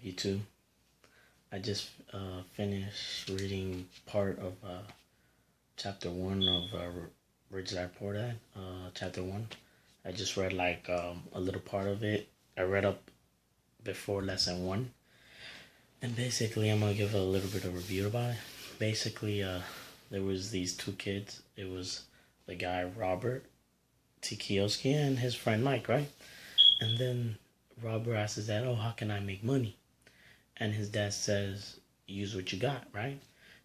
YouTube? I just finished reading part of chapter one of Rich Dad Poor Dad. Chapter one. I just read like a little part of it. I read up before lesson one, and basically I'm gonna give a little bit of review about it. Basically, there was these two kids. It was the guy Robert T. Kiyosaki and his friend Mike, right? And then Robert asks his dad, "Oh, how can I make money?" And his dad says, "Use what you got," right?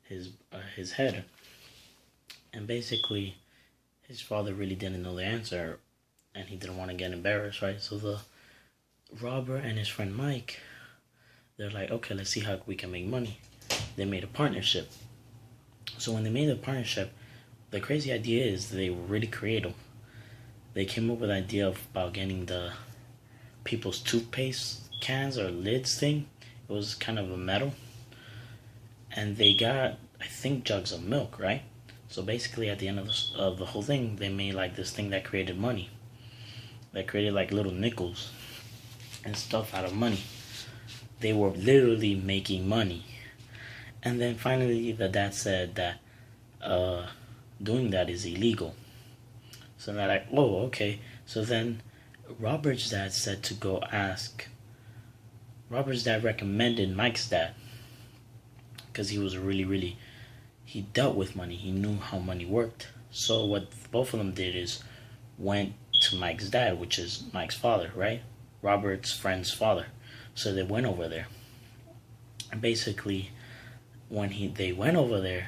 His head. And basically, his father really didn't know the answer, and he didn't want to get embarrassed, right? So the Robert and his friend Mike, they're like, "Okay, let's see how we can make money." They made a partnership. So when they made the partnership, the crazy idea is they were really creative. They came up with the idea about getting the people's toothpaste cans or lids thing. It was kind of a metal. And they got, I think, jugs of milk, right? So basically, at the end of the whole thing, they made like this thing that created money. That created like little nickels and stuff out of money. They were literally making money. And then finally, the dad said that doing that is illegal. So they're like, "Oh, okay." So then Robert's dad said to go ask. Robert's dad recommended Mike's dad because he was really, he dealt with money. He knew how money worked. So what both of them did is went to Mike's dad, which is Mike's father, right? Robert's friend's father. So they went over there. And basically, when they went over there,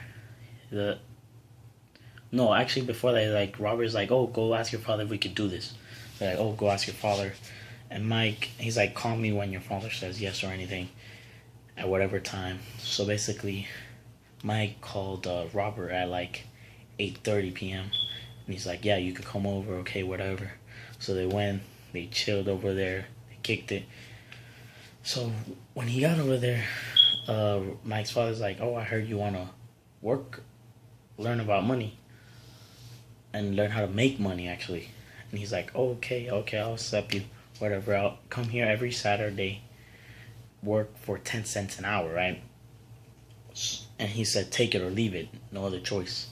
before that, like Robert's like, "Oh, go ask your father if we could do this." They're like, "Oh, go ask your father." And Mike, he's like, "Call me when your father says yes or anything, at whatever time." So basically, Mike called Robert at like 8:30 p.m. and he's like, "Yeah, you could come over, okay, whatever." So they went, they chilled over there, they kicked it. So when he got over there, Mike's father's like, "Oh, I heard you wanna work, learn about money, and learn how to make money, actually." And he's like, "Oh, okay, I'll accept you, whatever. I'll come here every Saturday, work for 10 cents an hour, right?" And he said, "Take it or leave it, no other choice.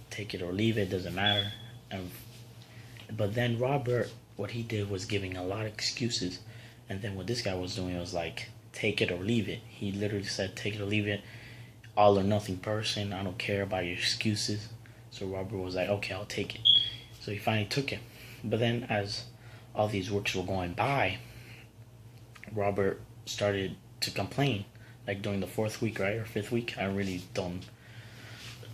Take it or leave it, doesn't matter." But then Robert, what he did was giving a lot of excuses. And then what this guy was doing was like, "Take it or leave it." He literally said, "Take it or leave it, all or nothing person. I don't care about your excuses." So Robert was like, "Okay, I'll take it." So he finally took it. But then as all these works were going by, Robert started to complain. Like during the fourth week, right? Or fifth week? I really don't.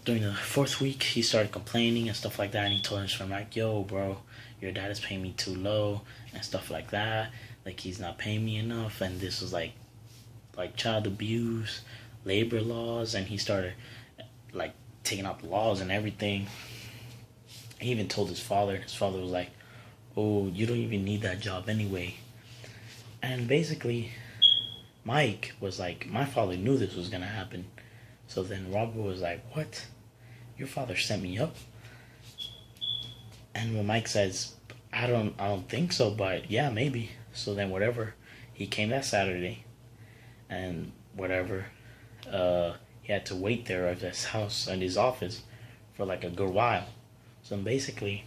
During the fourth week, he started complaining and stuff like that. And he told his friend, like, "Yo, bro, your dad is paying me too low," and stuff like that. Like, he's not paying me enough. And this was like child abuse, labor laws. And he started like taking out the laws and everything. He even told his father. His father was like, "Oh, you don't even need that job anyway." And basically, Mike was like, "My father knew this was gonna happen." So then Robert was like, "What? Your father set me up?" And when Mike says, I don't think so, but yeah, maybe." So then whatever, he came that Saturday, and whatever, he had to wait there at his house and his office for like a good while. So basically,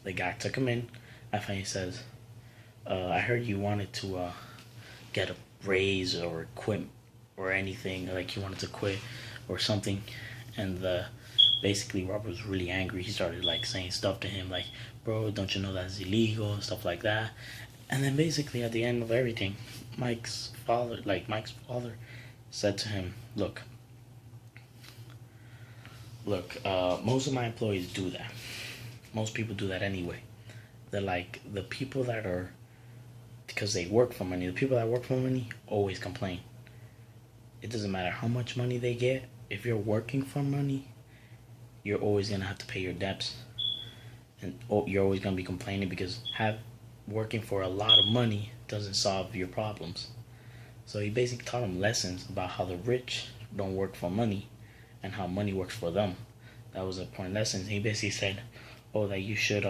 the guy took him in. And he says, "I heard you wanted to get a raise or quit or anything, like you wanted to quit or something." And basically Robert was really angry. He started like saying stuff to him like, "Bro, don't you know that's illegal?" and stuff like that. And then basically at the end of everything, Mike's father said to him, look, most of my employees do that. Most people do that anyway. They're like, the people that are, because they work for money, the people that work for money always complain. It doesn't matter how much money they get. If you're working for money, you're always going to have to pay your debts. And you're always going to be complaining because working for a lot of money doesn't solve your problems. So he basically taught them lessons about how the rich don't work for money and how money works for them. That was a point lesson. He basically said, "Oh, that you should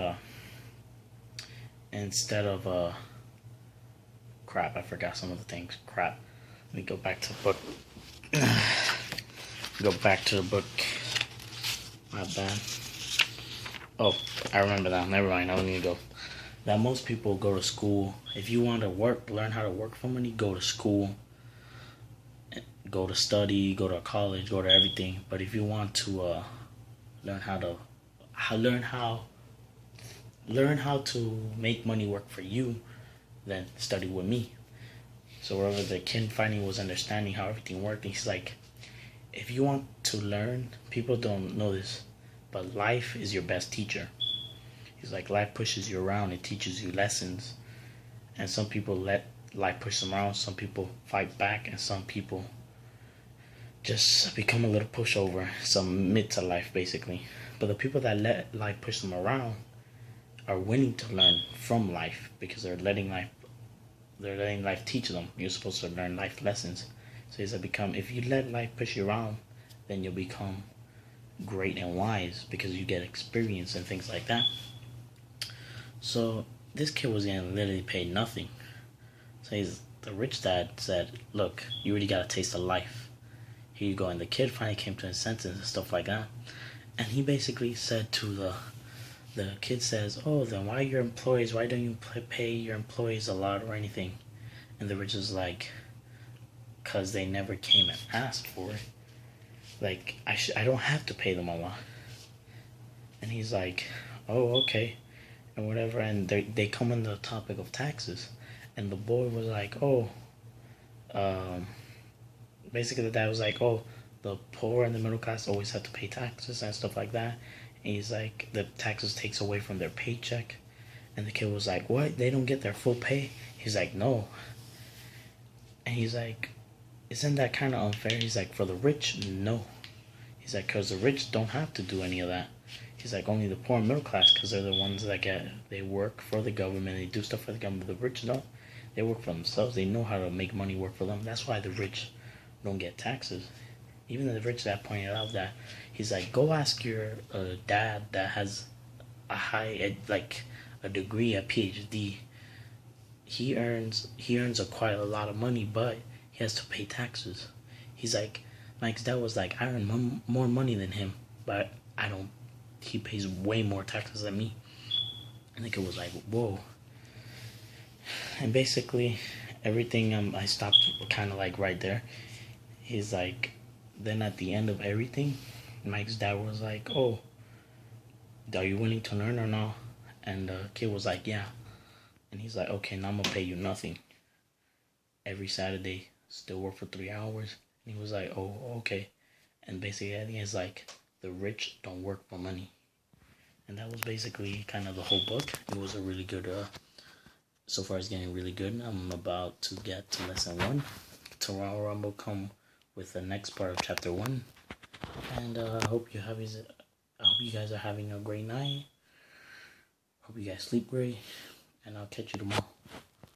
instead of crap, I forgot some of the things. Crap. Let me go back to the book. Go back to the book. My bad. Oh, I remember that. Never mind. I don't need to go. That most people go to school. If you want to work, learn how to work for money, go to school, go to study, go to college, go to everything. But if you want to learn how to learn how learn how to make money work for you, then study with me. So wherever the kid finally was understanding how everything worked, he's like, if you want to learn, people don't know this, but life is your best teacher. He's like, life pushes you around, it teaches you lessons. And some people let life push them around, some people fight back, and some people just become a little pushover, submit to life basically. But the people that let life push them around are willing to learn from life because they're letting life teach them. You're supposed to learn life lessons. So he's become, if you let life push you around, then you'll become great and wise because you get experience and things like that. So this kid was getting literally paid nothing. So the rich dad said, look, you already got a taste of life. Here you go. And the kid finally came to his senses and stuff like that. And he basically said to the kid says, oh, then why don't you pay your employees a lot or anything? And the rich is like, because they never came and asked for it. Like, I don't have to pay them a lot. And he's like, oh, okay. And whatever. And they come on the topic of taxes. And the boy was like, oh, basically the dad was like, oh, the poor and the middle class always have to pay taxes and stuff like that. And he's like, the taxes takes away from their paycheck. And the kid was like, what? They don't get their full pay? He's like, no. And he's like, isn't that kind of unfair? He's like, for the rich, no. He's like, because the rich don't have to do any of that. He's like, only the poor and middle class, because they're the ones that they work for the government, they do stuff for the government. The rich don't. They work for themselves. They know how to make money work for them. That's why the rich don't get taxes. Even the rich dad pointed out that he's like, go ask your dad that has a degree, a PhD. He earns quite a lot of money, but he has to pay taxes. He's like, Mike's dad was like, I earn more money than him, but I don't. He pays way more taxes than me. And the kid was like, whoa. And basically, everything I stopped kind of like right there. He's like, then at the end of everything, Mike's dad was like, oh, are you willing to learn or not? And the kid was like, yeah. And he's like, okay, now I'm gonna pay you nothing. Every Saturday, still work for 3 hours. And he was like, oh, okay. And basically, I think it's like, the rich don't work for money. And that was basically kind of the whole book. It was a really good, so far it's getting really good. I'm about to get to lesson 1. Tomorrow I'm gonna come with the next part of chapter 1. And I hope you guys are having a great night. Hope you guys sleep great. And I'll catch you tomorrow.